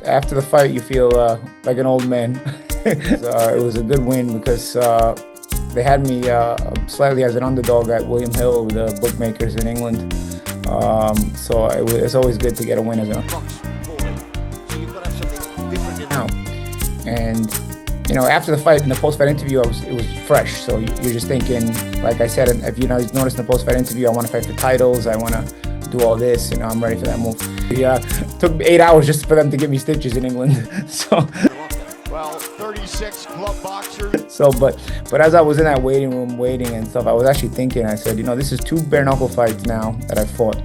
after the fight, you feel like an old man. It was a good win because they had me slightly as an underdog at William Hill, the bookmakers in England. So it's always good to get a win as an underdog. And after the fight, in the post-fight interview, it was fresh. So you're just thinking, like I said, if you noticed in the post-fight interview, I want to fight for titles. I want to do all this. I'm ready for that move. Yeah, it took 8 hours just for them to give me stitches in England. So. Well, 36 glove boxers. So, but as I was in that waiting room waiting and stuff, I was actually thinking. I said, this is 2 bare-knuckle fights now that I fought,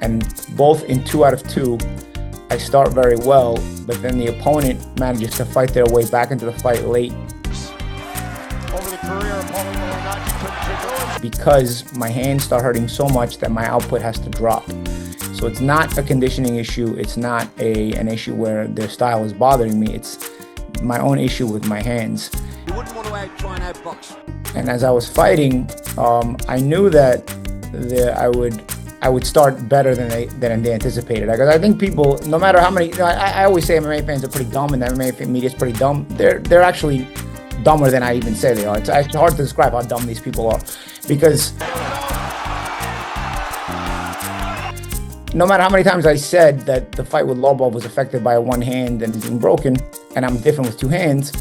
and both in 2 out of 2. I start very well, but then the opponent manages to fight their way back into the fight late. Over the career of Paulie Malignaggi couldn't take over. Because my hands start hurting so much that my output has to drop. So it's not a conditioning issue. It's not an issue where their style is bothering me. It's my own issue with my hands. You wouldn't want to try and outbox. And as I was fighting, I knew that I would start better than they anticipated. Because I think people, no matter how many, I always say MMA fans are pretty dumb, and the MMA media is pretty dumb. They're actually dumber than I even say they are. It's actually hard to describe how dumb these people are, because no matter how many times I said that the fight with Lobov was affected by one hand and being broken, and I'm different with 2 hands,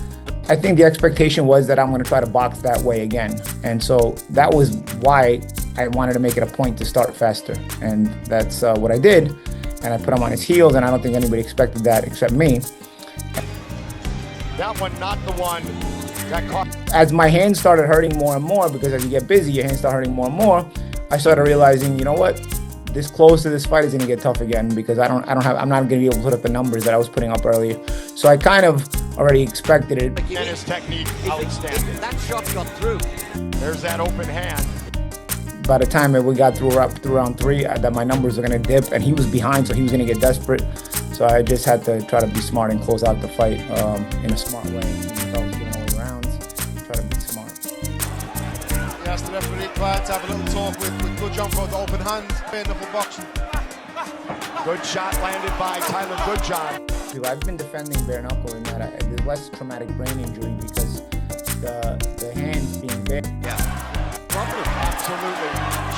I think the expectation was that I'm going to try to box that way again. And so that was why I wanted to make it a point to start faster. And that's what I did. And I put him on his heels, and I don't think anybody expected that except me. That one, not the one that caught. As my hands started hurting more and more, because as you get busy, your hands start hurting more and more, I started realizing, you know what? This close to this fight is going to get tough again, because I'm not going to be able to put up the numbers that I was putting up earlier. So I kind of already expected it. And his technique outstanding. That shot got through. There's that open hand. By the time we got through round 3, that my numbers were going to dip, and he was behind, so he was going to get desperate. So I just had to try to be smart and close out the fight in a smart way. If I was giving away rounds, try to be smart. He asked the referee to have a little talk with Good John for the open hands, bare-knuckle boxing. Good shot landed by Tyler Goodjohn. I've been defending bare knuckle in that there's less traumatic brain injury because the hands being bare. Yeah. Absolutely.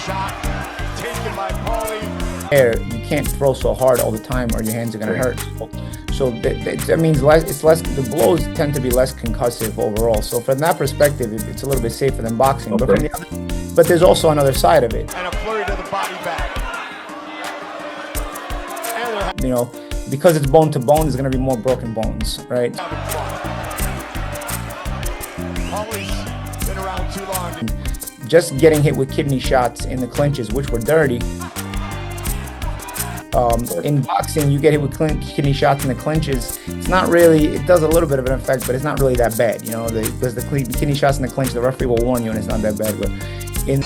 Shot taken by Paulie. You can't throw so hard all the time or your hands are going to hurt. So that means the blows tend to be less concussive overall. So from that perspective, it's a little bit safer than boxing. Okay. But there's also another side of it. And a flurry to the body back. Because it's bone to bone, there's going to be more broken bones, right? Paulie's been around too long. Just getting hit with kidney shots in the clinches, which were dirty. In boxing, you get hit with kidney shots in the clinches. It's not really, it does a little bit of an effect, but it's not really that bad, because the kidney shots in the clinch, the referee will warn you and it's not that bad. But in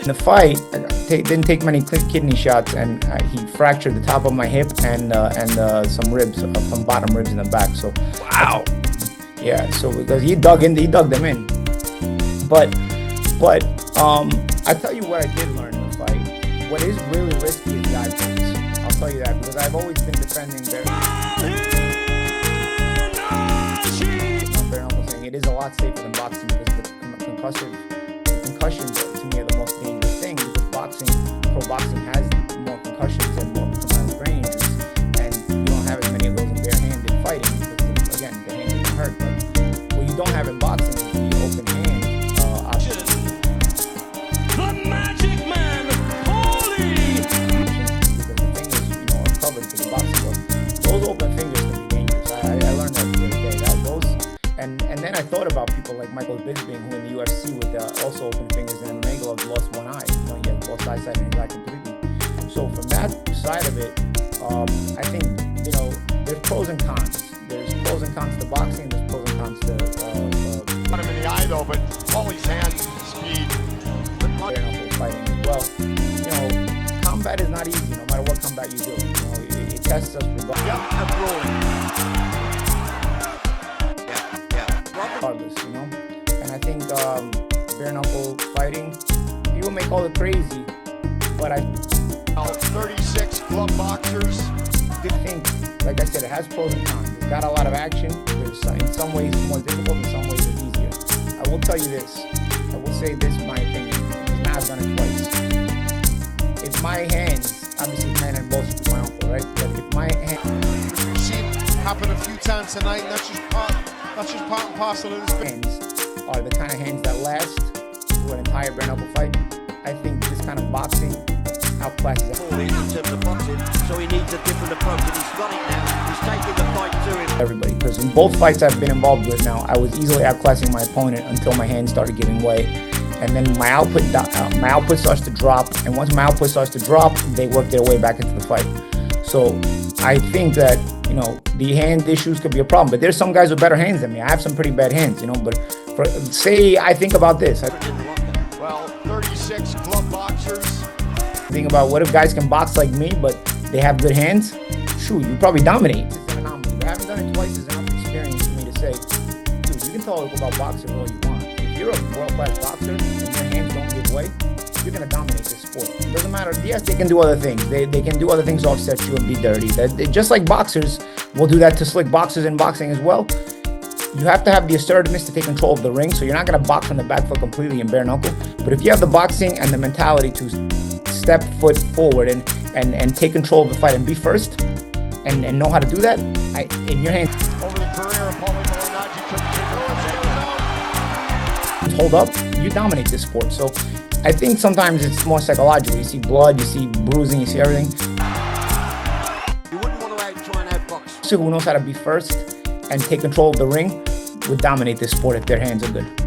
the fight, didn't take many kidney shots, and he fractured the top of my hip and some ribs, some bottom ribs in the back. So wow. Yeah. So because he dug them in. But I tell you what I did learn in the fight. What is really risky is guy breaks. I'll tell you that, because I've always been defending bare-knuckle, saying it is a lot safer than boxing because the concussions to me are the most dangerous thing, because pro boxing has more concussions and more traumatic brain injuries, and you don't have as many of those in bare-handed fighting because, again, the hand doesn't hurt. But what you don't have in boxing is the open hand option. The Magic Man, Paulie! Because the fingers, are covered because the boxing. Those open fingers can be dangerous. I learned that the other day. And then I thought about people like Michael Bisping, who in the UFC with also open fingers and MMA gloves lost one eye. He had lost eyesight in his eye completely. So from that side of it, I think there's pros and cons. There's pros and cons to boxing. There's pros and cons to. Got him in the eye though, but Paulie's hand speed. Bare-knuckle fighting as well. Combat is not easy, no matter what combat you do. It tests us regardless. Yeah, I'm rolling. Regardless, and I think bare-knuckle fighting, people may call it crazy, but I 36 glove boxers. Good thing, like I said, it has pros and cons. It's got a lot of action. In some ways it's more difficult, in some ways it's easier. I will tell you this. I will say this, in my opinion, because now I've done it twice. If my hands, obviously my hand and both with my uncle, right? But if my hand, We've seen it happen a few times tonight, and that's just part and parcel of this. hands are the kind of hands that last through an entire bare-knuckle fight, I think this kind of boxing outclasses In terms of boxing, so he needs a different approach, and he's got it now. He's taking the fight to him. everybody. Because in both fights I've been involved with now, I was easily outclassing my opponent until my hands started giving way. And then my output starts to drop, and once my output starts to drop, they work their way back into the fight. So I think that, you know, the hand issues could be a problem, but there's some guys with better hands than me. I have some pretty bad hands, you know, but say I think about this. Well, 36 glove boxers. Think about what if guys can box like me, but they have good hands? Shoot, you probably dominate. It's an anomaly. But having done it twice is enough experience for me to say, dude, you can talk about boxing all you want. If you're a world-class boxer and your hands don't give way, you're going to dominate this sport. It doesn't matter. Yes, they can do other things. They can do other things to offset you and be dirty. Just like boxers will do that to slick boxers in boxing as well. You have to have the assertiveness to take control of the ring, so you're not going to box from the back foot completely in bare knuckle. But if you have the boxing and the mentality to step foot forward and take control of the fight and be first and know how to do that, in your hands, Over the career of Paulie Malignaggi, couldn't hold up, you dominate this sport. So I think sometimes it's more psychological. You see blood, you see bruising, you see everything. You wouldn't want to try and outbox. So who knows how to be first and take control of the ring would dominate this sport if their hands are good.